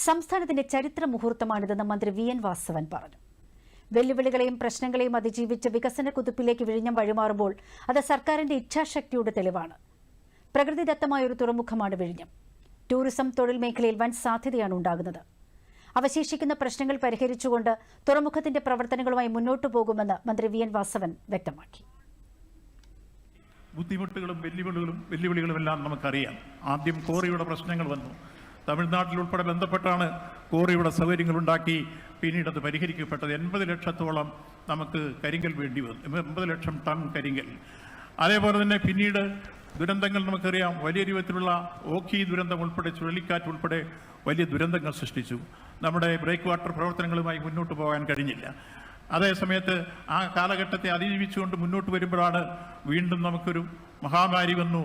സംസ്ഥാനത്തിന്റെ ചരിത്ര മുഹൂർത്തമാണിതെന്ന് മന്ത്രി വി.എൻ. വാസവൻ പറഞ്ഞു. വെല്ലുവിളികളെയും പ്രശ്നങ്ങളെയും അതിജീവിച്ച് വികസന കുതിപ്പിലേക്ക് വിഴിഞ്ഞം വഴിമാറുമ്പോൾ അത് സർക്കാരിന്റെ ഇച്ഛാശക്തിയുടെ തെളിവാണ്. പ്രകൃതിദത്തമായ ഒരു തുറമുഖമാണ് വിഴിഞ്ഞം. ടൂറിസം തൊഴിൽ മേഖലയിൽ വൻ സാധ്യതയാണ് ഉണ്ടാകുന്നത്. അവശേഷിക്കുന്ന പ്രശ്നങ്ങൾ പരിഹരിച്ചുകൊണ്ട് തുറമുഖത്തിന്റെ പ്രവർത്തനങ്ങളുമായി മുന്നോട്ടു പോകുമെന്ന് മന്ത്രി വി.എൻ. വാസവൻ വ്യക്തമാക്കി. ബുദ്ധിമുട്ടുകളും വെല്ലുവിളികളും എല്ലാം നമുക്കറിയാം. ആദ്യം കോറിയുടെ പ്രശ്നങ്ങൾ വന്നു. തമിഴ്നാട്ടിൽ ഉൾപ്പെടെ ബന്ധപ്പെട്ടാണ് കോറിയുടെ സൗകര്യങ്ങൾ ഉണ്ടാക്കി. പിന്നീട് അത് പരിഹരിക്കപ്പെട്ടത്. 80 ലക്ഷത്തോളം നമുക്ക് കരിങ്കൽ വേണ്ടി വന്നു. 80 ലക്ഷം ടൺ കരിങ്കൽ. അതേപോലെ തന്നെ പിന്നീട് ദുരന്തങ്ങൾ നമുക്കറിയാം. വലിയ രൂപത്തിലുള്ള ഓഖി ദുരന്തം ഉൾപ്പെടെ ചുഴലിക്കാറ്റ് ഉൾപ്പെടെ വലിയ ദുരന്തങ്ങൾ സൃഷ്ടിച്ചു. നമ്മുടെ ബ്രേക്ക് വാട്ടർ പ്രവർത്തനങ്ങളുമായി മുന്നോട്ട് പോകാൻ കഴിഞ്ഞില്ല. അതേസമയത്ത് ആ കാലഘട്ടത്തെ അതിജീവിച്ചുകൊണ്ട് മുന്നോട്ട് വരുമ്പോഴാണ് വീണ്ടും നമുക്കൊരു മഹാമാരി വന്നു.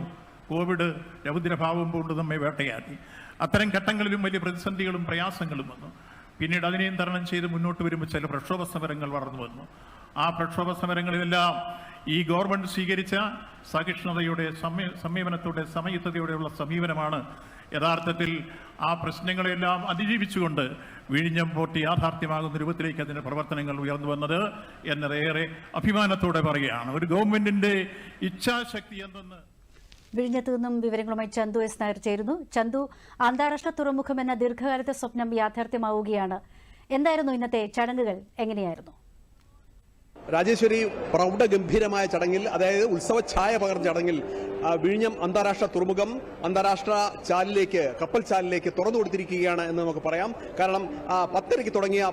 കോവിഡ് രൗദ്രഭാവം കൊണ്ട് നമ്മെ വേട്ടയാടി. അത്തരം ഘട്ടങ്ങളിലും വലിയ പ്രതിസന്ധികളും പ്രയാസങ്ങളും വന്നു. പിന്നീട് അതിനെയും തരണം ചെയ്ത് മുന്നോട്ട് വരുമ്പോൾ ചില പ്രക്ഷോഭ സമരങ്ങൾ വളർന്നു വന്നു. ആ പ്രക്ഷോഭ സമരങ്ങളിലെല്ലാം ഈ ഗവൺമെന്റ് സ്വീകരിച്ച സഹിഷ്ണുതയുടെ സമീപനത്തോടെ സമയുക്തതയോടെയുള്ള സമീപനമാണ് യഥാർത്ഥത്തിൽ ആ പ്രശ്നങ്ങളെല്ലാം അതിജീവിച്ചുകൊണ്ട് വിഴിഞ്ഞം പോർട്ട് യാഥാർത്ഥ്യമാകുന്ന രൂപത്തിലേക്ക് അതിൻ്റെ പ്രവർത്തനങ്ങൾ ഉയർന്നു വന്നത് എന്നതേറെ അഭിമാനത്തോടെ പറയുകയാണ്. ഒരു ഗവൺമെന്റിന്റെ ഇച്ഛാശക്തി എന്തെന്ന്. വിഴിഞ്ഞത്ത് നിന്നും വിവരങ്ങളുമായി ചന്തു എസ് നായർ ചേരുന്നു. ചന്തു, അന്താരാഷ്ട്ര തുറമുഖം എന്ന ദീർഘകാലത്തെ സ്വപ്നം യാഥാർത്ഥ്യമാവുകയാണ്. എന്തായിരുന്നു ഇന്നത്തെ ചടങ്ങുകൾ? എങ്ങനെയായിരുന്നു? രാജേശ്വരി, പ്രൗഢഗംഭീരമായ ചടങ്ങിൽ, അതായത് ഉത്സവ ഛായ പകർന്ന ചടങ്ങിൽ വിഴിഞ്ഞം അന്താരാഷ്ട്ര തുറമുഖം അന്താരാഷ്ട്ര ചാലിലേക്ക്, കപ്പൽ ചാലിലേക്ക് തുറന്നു കൊടുത്തിരിക്കുകയാണ് എന്ന് നമുക്ക് പറയാം. കാരണം 10:30 തുടങ്ങിയ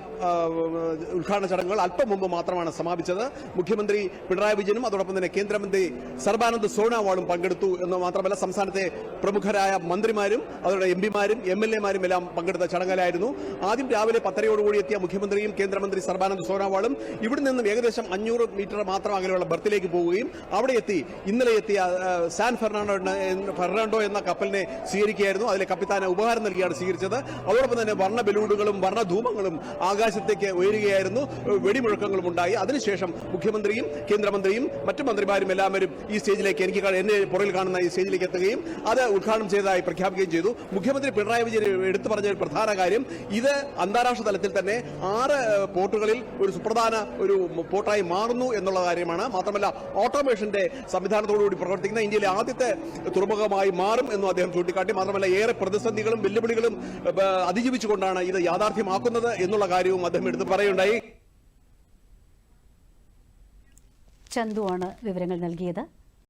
ഉദ്ഘാടന ചടങ്ങുകൾ അല്പം മുമ്പ് മാത്രമാണ് സമാപിച്ചത്. മുഖ്യമന്ത്രി പിണറായി വിജയനും അതോടൊപ്പം തന്നെ കേന്ദ്രമന്ത്രി സർബാനന്ദ് സോനോവാളും പങ്കെടുത്തു എന്ന് മാത്രമല്ല, സംസ്ഥാനത്തെ പ്രമുഖരായ മന്ത്രിമാരും അവരുടെ എംപിമാരും MLA-മാരും എല്ലാം പങ്കെടുത്ത ചടങ്ങിലായിരുന്നു. ആദ്യം രാവിലെ 10:30 എത്തിയ മുഖ്യമന്ത്രിയും കേന്ദ്രമന്ത്രി സർബാനന്ദ് സോനോവാളും ഇവിടെ നിന്നും ഏകദേശം 500 മീറ്റർ മാത്രം അകലെയുള്ള ബർത്തിലേക്ക് പോവുകയും അവിടെ ഇന്നലെ എത്തിയ സാൻ ഫെർണാണ്ടോ എന്ന കപ്പലിനെ സ്വീകരിക്കുകയായിരുന്നു. അതിലെ കപ്പിത്താന് ഉപഹാരം നൽകിയാണ് സ്വീകരിച്ചത്. അതോടൊപ്പം തന്നെ വർണ്ണ ബലൂണുകളും വർണ്ണധൂമങ്ങളും ആകാശത്തേക്ക് ഉയരുകയായിരുന്നു. വെടിമുഴക്കങ്ങളും ഉണ്ടായി. അതിനുശേഷം മുഖ്യമന്ത്രിയും കേന്ദ്രമന്ത്രിയും മറ്റു മന്ത്രിമാരും എല്ലാവരും ഈ സ്റ്റേജിലേക്ക്, എന്നെ പുറകിൽ കാണുന്ന ഈ സ്റ്റേജിലേക്ക് എത്തുകയും അത് ഉദ്ഘാടനം ചെയ്തതായി പ്രഖ്യാപിക്കുകയും ചെയ്തു. മുഖ്യമന്ത്രി പിണറായി വിജയൻ എടുത്തു പറഞ്ഞ ഒരു പ്രധാന കാര്യം, ഇത് അന്താരാഷ്ട്ര തലത്തിൽ തന്നെ 6 പോർട്ടുകളിൽ ഒരു സുപ്രധാന ഒരു പോർട്ടായി മാറുന്നു എന്നുള്ള കാര്യമാണ്. മാത്രമല്ല, ഓട്ടോമേഷന്റെ സംവിധാനത്തോടുകൂടി പ്രവർത്തിക്കുന്ന ഇന്ത്യയിലെ ആദ്യത്തെ തുറമുഖമായി മാറും എന്നും അദ്ദേഹം ചൂണ്ടിക്കാട്ടി. മാത്രമല്ല, ഏറെ പ്രതിസന്ധികളും വെല്ലുവിളികളും അതിജീവിച്ചുകൊണ്ടാണ് ഇത് യാഥാർത്ഥ്യമാക്കുന്നത് എന്നുള്ള കാര്യവും അദ്ദേഹം എടുത്ത് പറയുണ്ടായി. ചന്തുവാണ് വിവരങ്ങൾ നൽകിയത്.